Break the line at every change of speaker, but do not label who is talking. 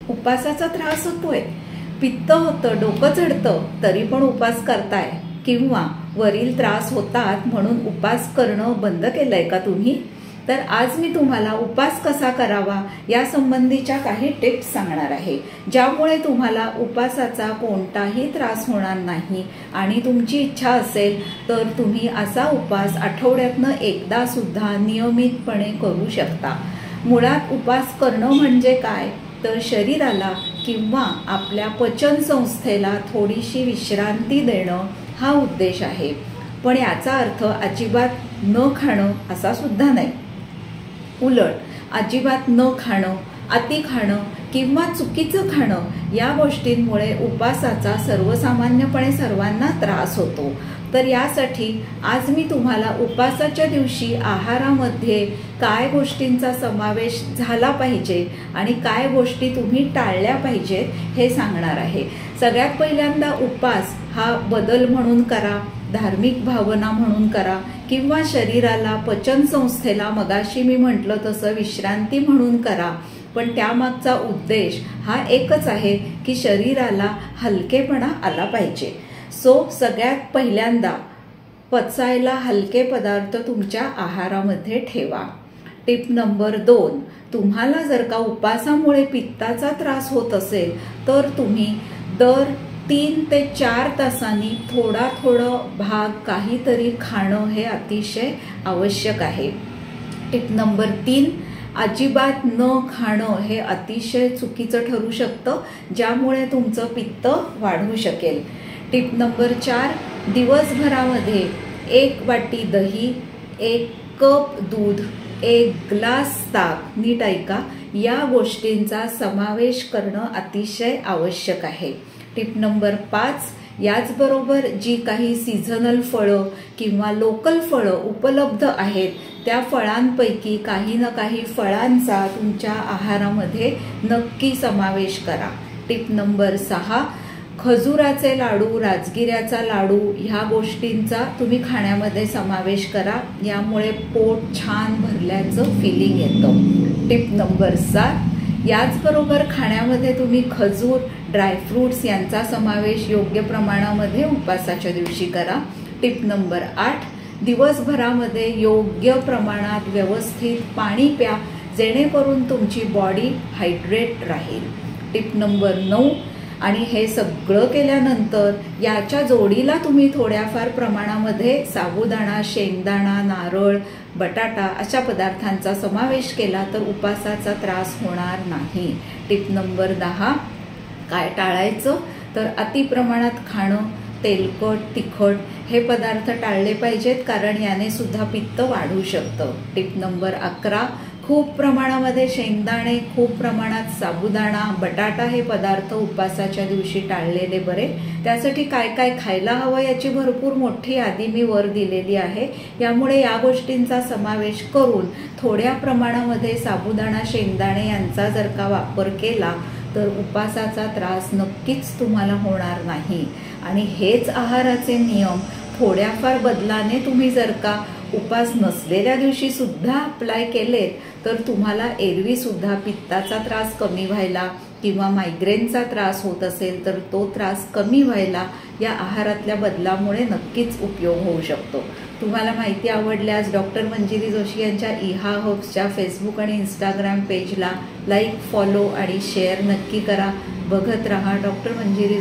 उपासाचा त्रास होतोय, पित्त होतं, डोकं चढतं, तरी पण उपास करताय, किंवा वरील त्रास होतात म्हणून उपास करणं बंद केलंय का तुम्ही? तर आज मी तुम्हाला उपास कसा करावा या संबंधीच्या काही टिप्स सांगणार आहे, ज्यामुळे तुम्हाला उपासाचा कोणताही त्रास होणार नाही आणि तुमची इच्छा असेल तर तुम्ही असा उपास आठवड्यातनं एकदा सुद्धा नियमितपणे करू शकता। मुळात उपास करणं म्हणजे काय, तर शरीराला किंवा आपल्या पचन संस्थेला थोडीशी विश्रांती देणं हा उद्देश आहे। पण याचा अर्थ अजिबात न खाणं असा सुद्धा नाही। उलट अजिबात न खाणं, अति खाणं किंवा चुकीचं खाणं या गोष्टींमुळे उपासाचा सर्वसामान्यपणे सर्वांना त्रास होतो। तर यासाठी आज मी तुम्हाला उपासाच्या दिवशी आहारामध्ये काय गोष्टींचा समावेश झाला पाहिजे आणि काय गोष्टी तुम्ही टाळल्या पाहिजेत हे सांगणार आहे। सगळ्यात पहिल्यांदा उपास हा बदल म्हणून करा, धार्मिक भावना म्हणून करा किंवा शरीराला पचन संस्थेला मगाशी मी म्हटलं तसं विश्रांती म्हणून करा, पण त्यामागचा उद्देश हा एकच आहे की शरीराला हलकेपणा आला पाहिजे। सगळ्यात पहिल्यांदा पचायला हलके पदार्थ तुमच्या आहारामध्ये ठेवा। टिप नंबर 2, तुम्हाला जर का उपासामुळे पित्ताचा त्रास होत असेल तर तुम्ही दर 3 ते 4 तासांनी थोडा भाग काहीतरी खाणं हे अतिशय आवश्यक आहे। टिप नंबर 3, अजिबात न खाणं हे अतिशय चुकीचं ठरू शकतं, ज्यामुळे तुमचं पित्त वाढू शकेल। टिप नंबर 4, दिवसभरामध्ये 1 वाटी दही, 1 कप दूध, 1 ग्लास ताक, नीट ऐका, या गोष्टींचा समावेश करणं अतिशय आवश्यक आहे। टिप नंबर 5, याचबरोबर जी काही सीझनल फळं किंवा लोकल फळं उपलब्ध आहेत त्या फळांपैकी काही ना काही फळांचा तुमच्या आहारामध्ये नक्की समावेश करा। टिप नंबर 6, खजुराचे लाडू, राजगिऱ्याचा लाडू ह्या गोष्टींचा तुम्ही खाण्यामध्ये समावेश करा, यामुळे पोट छान भरल्याचं फिलिंग येतं। टिप नंबर 7, याचबरोबर खाण्यामध्ये तुम्ही खजूर, ड्रायफ्रूट्स यांचा समावेश योग्य प्रमाणामध्ये उपासाच्या दिवशी करा। टिप नंबर 8, दिवसभरामध्ये योग्य प्रमाणात व्यवस्थित पाणी प्या, जेणेकरून तुमची बॉडी हायड्रेट राहील। टिप नंबर 9, आणि हे सगळं केल्यानंतर याच्या जोडीला तुम्ही थोड्याफार प्रमाणामध्ये साबुदाणा, शेंगदाणा, नारळ, बटाटा अशा पदार्थांचा समावेश केला तर उपासाचा त्रास होणार नाही। टिप नंबर 10, काय टाळायचं तर अति प्रमाणात खाणं, तेलकट, तिखट हे पदार्थ टाळले पाहिजेत, कारण याने सुद्धा पित्त वाढू शकतं। टिप नंबर 11, खूप प्रमाणामध्ये शेंगदाणे, खूप प्रमाणात साबुदाणा, बटाटा हे पदार्थ उपासाच्या दिवशी टाळलेले बरे। त्यासाठी काय काय खायला हवं याची भरपूर मोठी यादी मी वर दिलेली आहे, यामुळे या गोष्टींचा समावेश करून थोड्या प्रमाणामध्ये साबुदाणा, शेंगदाणे यांचा जर का वापर केला तर उपासाचा त्रास नक्कीच तुम्हाला होणार नाही। आणि हेच आहाराचे नियम थोड्याफार बदलाने तुम्ही जर का उपास नसलेल्या दिवशी सुद्धा अप्लाय केलेत तर तुम्हाला एरवी सुद्धा पित्ताचा त्रास कमी व्हायला किंवा मायग्रेनचा त्रास होत असेल तर तो त्रास कमी व्हायला या आहारातल्या बदलामुळे नक्कीच उपयोग होऊ शकतो। तुम्हाला माहिती आवडल्यास डॉक्टर मंजिरी जोशी यांच्या इहा हर्ब्सच्या फेसबुक आणि इंस्टाग्राम पेजला लाईक, फॉलो आणि शेअर नक्की करा। बघत रहा डॉक्टर मंजिरी।